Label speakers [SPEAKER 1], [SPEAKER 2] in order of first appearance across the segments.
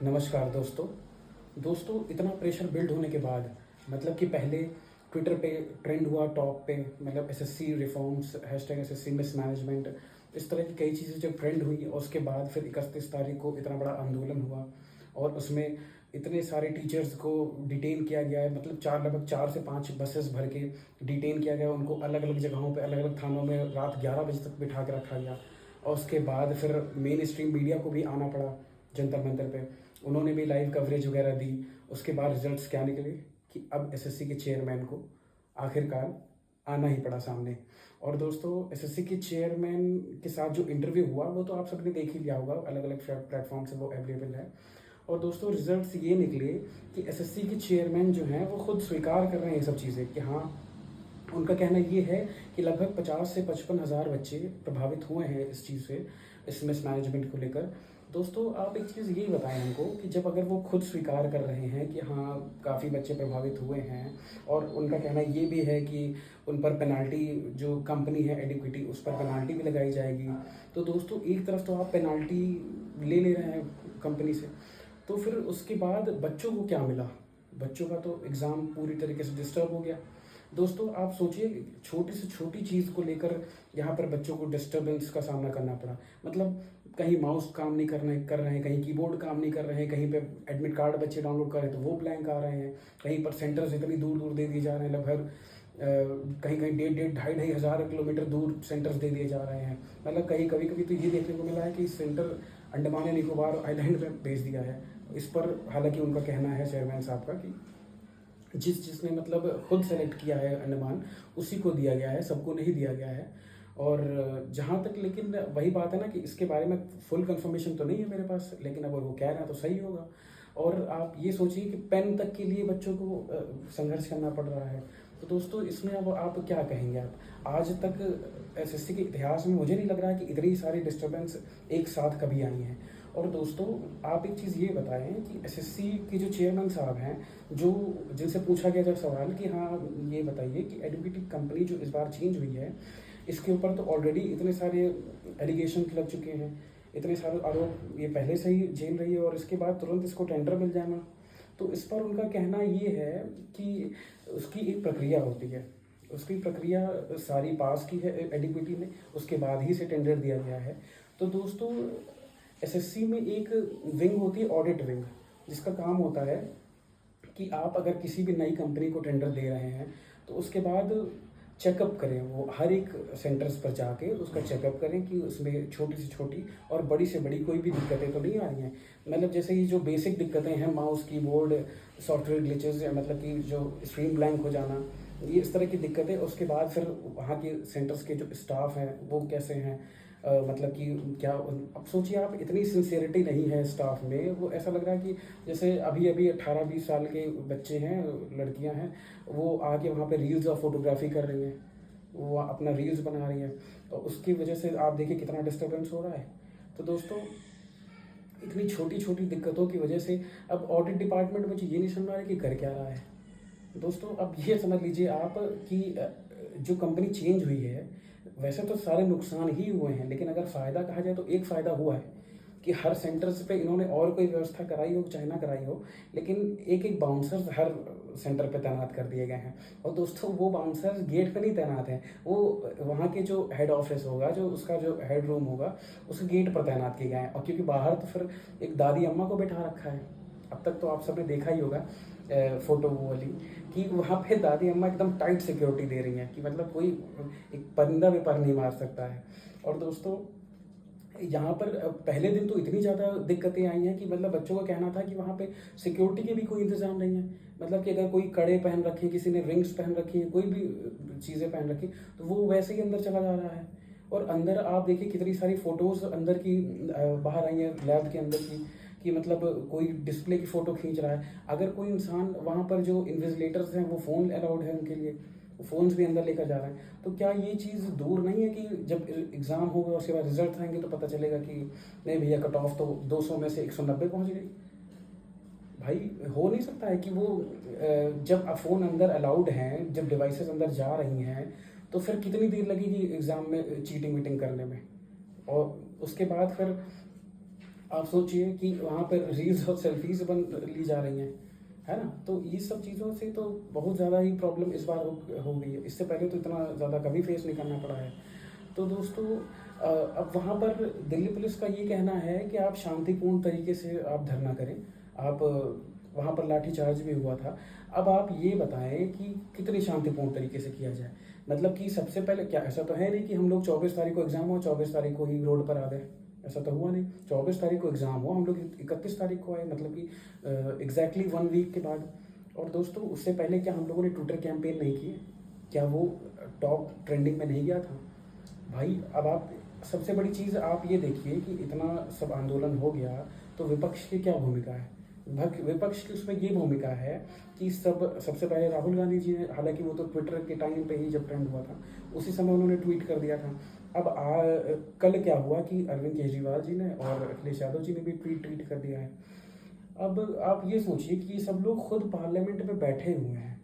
[SPEAKER 1] नमस्कार दोस्तों। इतना प्रेशर बिल्ड होने के बाद मतलब कि पहले ट्विटर पे ट्रेंड हुआ टॉप पे, मतलब SSC reforms, hashtag SSC mismanagement, इस तरह की कई चीज़ें जब ट्रेंड हुई और उसके बाद फिर 31 तारीख को इतना बड़ा आंदोलन हुआ और उसमें इतने सारे टीचर्स को डिटेन किया गया है। मतलब लगभग 4 से 5 बसेस भर के डिटेन किया गया, उनको अलग अलग जगहों पे, अलग अलग थानों में रात 11 बजे तक बिठा के रखा गया। और उसके बाद फिर मेन स्ट्रीम मीडिया को भी आना पड़ा जंतर मंतर पे, उन्होंने भी लाइव कवरेज वगैरह दी। उसके बाद रिजल्ट्स क्या निकले कि अब एसएससी के चेयरमैन को आखिरकार आना ही पड़ा सामने। और दोस्तों, एसएससी के चेयरमैन के साथ जो इंटरव्यू हुआ वो तो आप सबने देख ही लिया होगा, अलग अलग प्लेटफॉर्म से वो अवेलेबल है। और दोस्तों, रिजल्ट्स ये निकले कि एसएससी के चेयरमैन जो हैं वो खुद स्वीकार कर रहे हैं ये सब चीज़ें कि हाँ, उनका कहना ये है कि लगभग 50 से 55 हज़ार बच्चे प्रभावित हुए हैं इस चीज़ से, इस मिसमैनेजमेंट को लेकर। दोस्तों, आप एक चीज़ ये बताएं हमको कि जब अगर वो खुद स्वीकार कर रहे हैं कि हाँ, काफ़ी बच्चे प्रभावित हुए हैं और उनका कहना ये भी है कि उन पर पेनाल्टी, जो कंपनी है एडिक्विटी, उस पर पेनाल्टी भी लगाई जाएगी। तो दोस्तों, एक तरफ तो आप पेनाल्टी ले रहे हैं कंपनी से, तो फिर उसके बाद बच्चों को क्या मिला? बच्चों का तो एग्ज़ाम पूरी तरीके से डिस्टर्ब हो गया। दोस्तों, आप सोचिए, छोटी से छोटी चीज़ को लेकर यहाँ पर बच्चों को डिस्टर्बेंस का सामना करना पड़ा। मतलब कहीं माउस काम नहीं कर रहे हैं, कहीं कीबोर्ड काम नहीं कर रहे हैं, कहीं पे एडमिट कार्ड बच्चे डाउनलोड कर रहे हैं तो वो ब्लैंक आ रहे हैं, कहीं पर सेंटर्स इतनी दूर दूर दे दिए जा रहे हैं, लगभग कहीं कहीं 1,500-2,500 किलोमीटर दूर सेंटर्स दे दिए जा रहे हैं। मतलब कहीं कभी कभी तो ये देखने को मिला है कि सेंटर अंडमान निकोबार आइलैंड में भेज दिया है। इस पर हालांकि उनका कहना है चेयरमैन साहब का कि जिसने मतलब खुद सेलेक्ट किया है अंडमान, उसी को दिया गया है, सबको नहीं दिया गया है। और जहाँ तक, लेकिन वही बात है ना कि इसके बारे में फुल कंफर्मेशन तो नहीं है मेरे पास, लेकिन अगर वो कह रहे हैं तो सही होगा। और आप ये सोचिए कि पेन तक के लिए बच्चों को संघर्ष करना पड़ रहा है। तो दोस्तों, इसमें अब आप क्या कहेंगे? आप आज तक एसएससी के इतिहास में मुझे नहीं लग रहा है कि इतनी सारी डिस्टर्बेंस एक साथ कभी आई हैं। और दोस्तों, आप एक चीज़ ये बताएं कि एसएससी के जो चेयरमैन साहब हैं, जो जिनसे पूछा गया जब सवाल कि हाँ, ये बताइए कि एडुकेटिव कंपनी जो इस बार चेंज हुई है, इसके ऊपर तो ऑलरेडी इतने सारे एलिगेशन लग चुके हैं, इतने सारे आरोप ये पहले से ही झेल रही है और इसके बाद तुरंत इसको टेंडर मिल जाना। तो इस पर उनका कहना ये है कि उसकी एक प्रक्रिया होती है, उसकी प्रक्रिया सारी पास की है एडिक्विटी ने, उसके बाद ही से टेंडर दिया गया है। तो दोस्तों, एसएससी में एक विंग होती है, ऑडिट विंग, जिसका काम होता है कि आप अगर किसी भी नई कंपनी को टेंडर दे रहे हैं तो उसके बाद चेकअप करें, वो हर एक सेंटर्स पर जाके उसका चेकअप करें कि उसमें छोटी से छोटी और बड़ी से बड़ी कोई भी दिक्कतें तो नहीं आ रही हैं। मतलब जैसे ये जो बेसिक दिक्कतें हैं, माउस, कीबोर्ड, सॉफ्टवेयर ग्लिचेस, मतलब कि जो स्क्रीन ब्लैंक हो जाना, ये इस तरह की दिक्कतें। उसके बाद फिर वहाँ के सेंटर्स के जो स्टाफ हैं वो कैसे हैं, मतलब कि क्या, अब सोचिए आप, इतनी सिंसियरिटी नहीं है स्टाफ में। वो ऐसा लग रहा है कि जैसे अभी अभी 18-20 साल के बच्चे हैं, लड़कियां हैं, वो आके वहाँ पे रील्स और फोटोग्राफी कर रही हैं, वो अपना रील्स बना रही हैं, और उसकी वजह से आप देखिए कितना डिस्टर्बेंस हो रहा है। तो दोस्तों, इतनी छोटी छोटी दिक्कतों की वजह से अब ऑडिट डिपार्टमेंट मुझे ये नहीं समझ रहा है कि कर क्या रहा है। दोस्तों, अब ये समझ लीजिए आप कि जो कंपनी चेंज हुई है, वैसे तो सारे नुकसान ही हुए हैं, लेकिन अगर फ़ायदा कहा जाए तो एक फ़ायदा हुआ है कि हर सेंटर्स पे इन्होंने और कोई व्यवस्था कराई हो चाहे ना कराई हो, लेकिन एक एक बाउंसर्स हर सेंटर पे तैनात कर दिए गए हैं। और दोस्तों, वो बाउंसर्स गेट पे नहीं तैनात हैं, वो वहाँ के जो हेड ऑफिस होगा, जो उसका जो हेड रूम होगा, उसके गेट पर तैनात किए गए हैं। और क्योंकि बाहर तो फिर एक दादी अम्मा को बैठा रखा है, अब तक तो आप सबने देखा ही होगा फोटो वो वाली, कि वहाँ पे दादी अम्मा एकदम टाइट सिक्योरिटी दे रही हैं कि मतलब कोई एक परिंदा भी पर नहीं मार सकता है। और दोस्तों, यहाँ पर पहले दिन तो इतनी ज़्यादा दिक्कतें आई हैं कि मतलब बच्चों का कहना था कि वहाँ पे सिक्योरिटी के भी कोई इंतज़ाम नहीं है। मतलब कि अगर कोई कड़े पहन रखे, किसी ने रिंग्स पहन रखी हैं, कोई भी चीज़ें पहन रखी, तो वो वैसे ही अंदर चला जा रहा है। और अंदर आप देखिए कितनी सारी फ़ोटोज़ अंदर की बाहर आई हैं लैब के अंदर की, कि मतलब कोई डिस्प्ले की फ़ोटो खींच रहा है। अगर कोई इंसान वहाँ पर, जो इन्विजिलेटर्स हैं, वो फ़ोन अलाउड है उनके लिए, फ़ोन्स भी अंदर लेकर जा रहे हैं। तो क्या ये चीज़ दूर नहीं है कि जब एग्ज़ाम होगा उसके बाद रिजल्ट आएंगे तो पता चलेगा कि नहीं भैया, कट ऑफ तो 200 में से 190 पहुँच गई? भाई, हो नहीं सकता है कि वो जब फ़ोन अंदर अलाउड हैं, जब डिवाइसेस अंदर जा रही हैं, तो फिर कितनी देर लगेगी एग्ज़ाम में चीटिंग वीटिंग करने में? और उसके बाद फिर आप सोचिए कि वहाँ पर रील्स और सेल्फीज बन ली जा रही हैं, है ना। तो ये सब चीज़ों से तो बहुत ज़्यादा ही प्रॉब्लम इस बार हो गई है। इससे पहले तो इतना ज़्यादा कभी फेस नहीं करना पड़ा है। तो दोस्तों अब वहाँ पर दिल्ली पुलिस का ये कहना है कि आप शांतिपूर्ण तरीके से आप धरना करें। आप वहाँ पर लाठीचार्ज भी हुआ था। अब आप ये बताएं कि कितनी शांतिपूर्ण तरीके से किया जाए। मतलब कि सबसे पहले क्या ऐसा तो है नहीं कि हम लोग 24 तारीख को एग्ज़ाम हो, 24 तारीख को ही रोड पर आ गए, ऐसा तो हुआ नहीं। 24 तारीख को एग्ज़ाम हुआ, हम लोग 31 तारीख को आए, मतलब कि एग्जैक्टली 1 वीक के बाद। और दोस्तों उससे पहले क्या हम लोगों ने ट्विटर कैंपेन नहीं किए? क्या वो टॉप ट्रेंडिंग में नहीं गया था भाई? अब आप सबसे बड़ी चीज़ आप ये देखिए कि इतना सब आंदोलन हो गया तो विपक्ष की क्या भूमिका है? विपक्ष की उसमें ये भूमिका है कि सबसे पहले राहुल गांधी जी ने, हालांकि वो तो ट्विटर के टाइम पे ही जब ट्रेंड हुआ था उसी समय उन्होंने ट्वीट कर दिया था। अब कल क्या हुआ कि अरविंद केजरीवाल जी ने और अखिलेश यादव जी ने भी ट्वीट कर दिया है। अब आप ये सोचिए कि ये सब लोग खुद पार्लियामेंट में बैठे हुए हैं,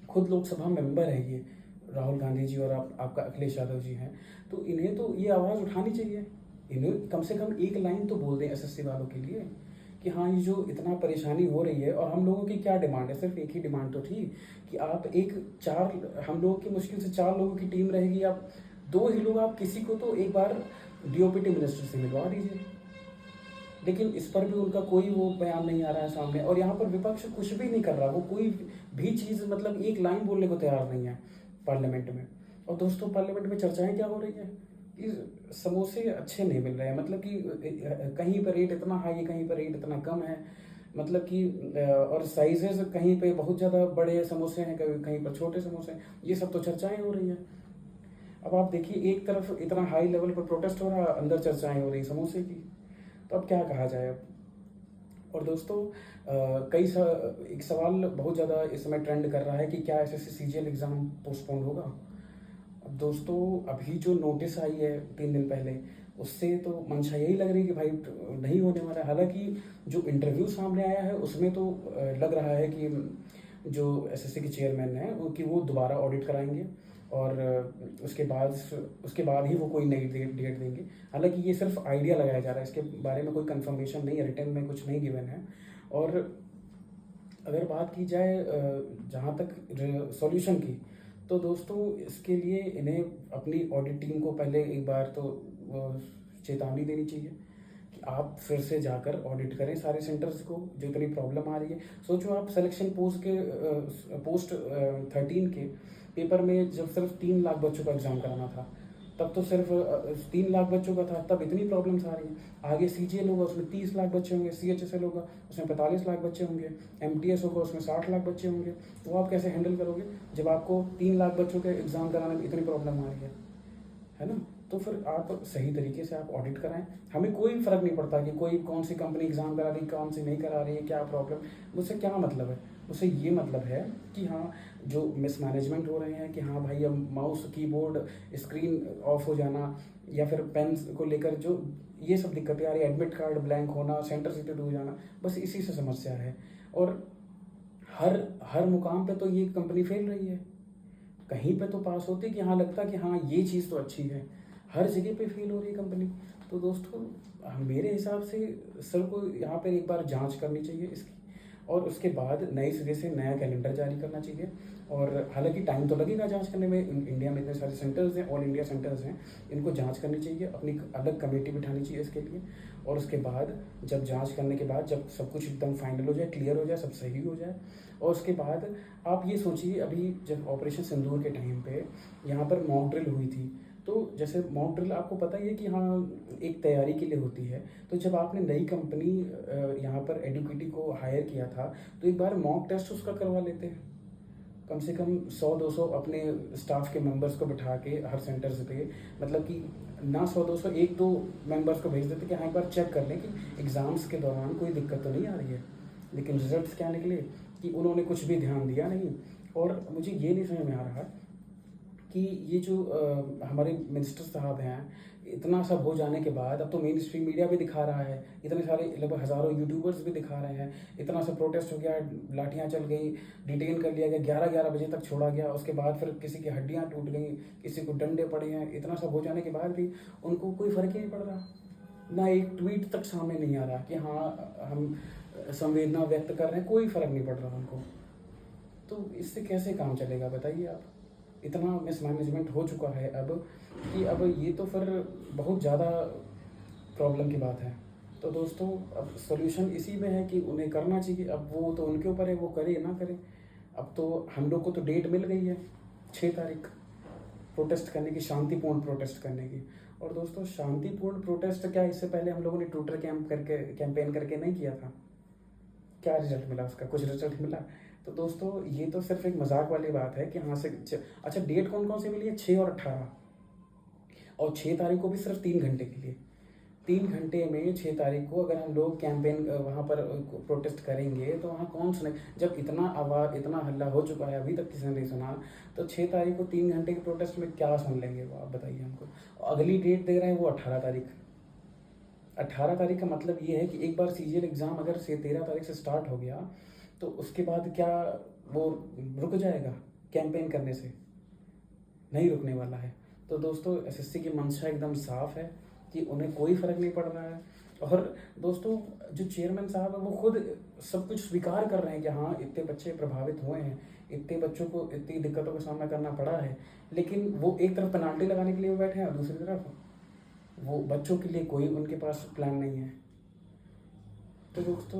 [SPEAKER 1] खुद लोकसभा मेंबर है ये, राहुल गांधी जी और आपका अखिलेश यादव जी हैं। तो इन्हें तो ये आवाज़ उठानी चाहिए। इन्हें कम से कम एक लाइन तो बोल दें एसएससी वालों के लिए कि हाँ ये जो इतना परेशानी हो रही है। और हम लोगों की क्या डिमांड है? सिर्फ एक ही डिमांड तो थी कि आप हम लोगों की मुश्किल से 4 लोगों की टीम रहेगी, आप 2 ही लोग, आप किसी को तो एक बार डीओपीटी मिनिस्टर से मिलवा दीजिए। लेकिन इस पर भी उनका कोई वो बयान नहीं आ रहा है सामने। और यहाँ पर विपक्ष कुछ भी नहीं कर रहा, वो कोई भी चीज़, मतलब एक लाइन बोलने को तैयार नहीं है पार्लियामेंट में। और दोस्तों पार्लियामेंट में चर्चाएं क्या हो रही है कि समोसे अच्छे नहीं मिल रहे हैं, मतलब कि कहीं पर रेट इतना हाई है, कहीं पर रेट इतना कम है, मतलब कि और साइजेस कहीं पे बहुत ज़्यादा बड़े समोसे हैं, कहीं पर छोटे समोसे हैं। ये सब तो चर्चाएं हो रही हैं। अब आप देखिए एक तरफ इतना हाई लेवल पर प्रोटेस्ट हो रहा है, अंदर चर्चाएं हो रही समोसे की। तो अब क्या कहा जाए अब। और दोस्तों एक सवाल बहुत ज़्यादा इस समय ट्रेंड कर रहा है कि क्या एसएससी सीजीएल एग्ज़ाम पोस्टपोन होगा। अब दोस्तों अभी जो नोटिस आई है 3 दिन पहले, उससे तो मंशा यही लग रही है कि भाई नहीं होने वाला है। हालांकि जो इंटरव्यू सामने आया है उसमें तो लग रहा है कि जो एसएससी के चेयरमैन हैं उनकी वो दोबारा ऑडिट कराएंगे और उसके बाद ही वो कोई नई डेट देंगे। हालांकि ये सिर्फ आइडिया लगाया जा रहा है, इसके बारे में कोई कंफर्मेशन नहीं है, रिटर्न में कुछ नहीं गिवन है। और अगर बात की जाए जहाँ तक सॉल्यूशन की, तो दोस्तों इसके लिए इन्हें अपनी ऑडिट टीम को पहले एक बार तो चेतावनी देनी चाहिए कि आप फिर से जाकर ऑडिट करें सारे सेंटर्स को, जो इतनी प्रॉब्लम आ रही है। सोचो आप सिलेक्शन पोस्ट 13 के पेपर में जब सिर्फ 3 लाख बच्चों का एग्ज़ाम कराना था, तब तो सिर्फ 3 लाख बच्चों का था, तब इतनी प्रॉब्लम्स आ रही हैं। आगे सीजीएल होगा उसमें 30 लाख बच्चे होंगे, सीएचएसएल होगा उसमें 45 लाख बच्चे होंगे, एमटीएस होगा उसमें 60 लाख बच्चे होंगे। तो आप कैसे हैंडल करोगे जब आपको 3 लाख बच्चों के एग्ज़ाम कराने में इतनी प्रॉब्लम आ रही है ना। तो फिर आप सही तरीके से आप ऑडिट कराएं। हमें कोई फ़र्क नहीं पड़ता कि कोई कौन सी कंपनी एग्ज़ाम करा रही, कौन सी नहीं करा रही है, क्या प्रॉब्लम, मुझसे क्या मतलब है। मुझसे ये मतलब है कि हाँ जो मिसमैनेजमेंट हो रहे हैं कि हाँ भाई अब माउस कीबोर्ड स्क्रीन ऑफ हो जाना या फिर पेन को लेकर जो ये सब दिक्कतें आ रही है, एडमिट कार्ड ब्लैंक होना, सेंटर सीटेड हो जाना, बस इसी से समस्या है। और हर हर मुकाम पे तो ये कंपनी फेल रही है। कहीं पे तो पास होती कि हाँ लगता कि हाँ ये चीज़ तो अच्छी है, हर जगह पे फेल हो रही है कंपनी। तो दोस्तों मेरे हिसाब से सर को यहाँ पर एक बार जांच करनी चाहिए इसकी, और उसके बाद नए सिरे से नया कैलेंडर जारी करना चाहिए। और हालांकि टाइम तो लगेगा जांच करने में, इंडिया में इतने सारे सेंटर्स हैं, ऑल इंडिया सेंटर्स हैं, इनको जांच करनी चाहिए, अपनी अलग कमेटी बिठानी चाहिए इसके लिए। और उसके बाद जब जांच करने के बाद जब सब कुछ एकदम फाइनल हो जाए, क्लियर हो जाए, सब सही हो जाए, और उसके बाद आप ये सोचिए अभी जब ऑपरेशन सिंदूर के टाइम पे यहाँ पर मॉक ड्रिल हुई थी, तो जैसे मॉक ड्रिल आपको पता ही है कि हाँ एक तैयारी के लिए होती है। तो जब आपने नई कंपनी यहाँ पर एडुकेटी को हायर किया था तो एक बार मॉक टेस्ट उसका करवा लेते हैं, कम से कम 100-200 अपने स्टाफ के मेंबर्स को बिठा के हर सेंटर्स पे, मतलब कि ना 100-200, 1-2 मेंबर्स को भेज देते कि हाँ एक बार चेक कर लें कि एग्ज़ाम्स के दौरान कोई दिक्कत तो नहीं आ रही है। लेकिन रिजल्ट्स क्या निकले कि उन्होंने कुछ भी ध्यान दिया नहीं। और मुझे ये नहीं समझ में आ रहा कि ये जो हमारे मिनिस्टर साहब हैं, इतना सब हो जाने के बाद अब तो मेन स्ट्रीम मीडिया भी दिखा रहा है, इतने सारे लगभग हज़ारों यूट्यूबर्स भी दिखा रहे हैं, इतना सा प्रोटेस्ट हो गया, लाठियाँ चल गई, डिटेन कर लिया गया, 11-11 बजे तक छोड़ा गया, उसके बाद फिर किसी की हड्डियाँ टूट गई, किसी को डंडे पड़े हैं, इतना सब हो जाने के बाद भी उनको कोई फ़र्क ही नहीं पड़ रहा। ना एक ट्वीट तक सामने नहीं आ रहा कि हाँ हम संवेदना व्यक्त कर रहे हैं, कोई फर्क नहीं पड़ रहा हमको। तो इससे कैसे काम चलेगा बताइए आप। इतना मिसमैनेजमेंट हो चुका है अब कि अब ये तो फिर बहुत ज़्यादा प्रॉब्लम की बात है। तो दोस्तों अब सॉल्यूशन इसी में है कि उन्हें करना चाहिए। अब वो तो उनके ऊपर है, वो करे ना करे। अब तो हम लोग को तो डेट मिल गई है 6 तारीख प्रोटेस्ट करने की, शांतिपूर्ण प्रोटेस्ट करने की। और दोस्तों शांतिपूर्ण प्रोटेस्ट क्या, इससे पहले हम लोगों ने ट्विटर कैंपेन करके नहीं किया था? क्या रिजल्ट मिला उसका? कुछ रिजल्ट मिला? तो दोस्तों ये तो सिर्फ एक मजाक वाली बात है कि हाँ से अच्छा डेट कौन कौन सी मिली है? 6 और 18। और 6 तारीख को भी सिर्फ 3 घंटे के लिए। 3 घंटे में 6 तारीख को अगर हम लोग कैंपेन वहाँ पर प्रोटेस्ट करेंगे तो वहाँ कौन सुने? जब इतना आवाज़ इतना हल्ला हो चुका है अभी तक किसी ने नहीं सुना, तो 6 तारीख को 3 घंटे के प्रोटेस्ट में क्या सुन लेंगे वो? आप बताइए हमको। अगली डेट दे रहे हैं वो 18 तारीख। 18 तारीख का मतलब ये है कि एक बार सीजीएल एग्ज़ाम अगर से 13 तारीख से स्टार्ट हो गया तो उसके बाद क्या वो रुक जाएगा कैंपेन करने से? नहीं रुकने वाला है। तो दोस्तों एसएससी की मंशा एकदम साफ है कि उन्हें कोई फ़र्क नहीं पड़ रहा है। और दोस्तों जो चेयरमैन साहब है वो खुद सब कुछ स्वीकार कर रहे हैं कि हाँ इतने बच्चे प्रभावित हुए हैं, इतने बच्चों को इतनी दिक्कतों का सामना करना पड़ा है, लेकिन वो एक तरफ पेनाल्टी लगाने के लिए बैठे हैं और दूसरी तरफ वो बच्चों के लिए कोई उनके पास प्लान नहीं है। तो दोस्तों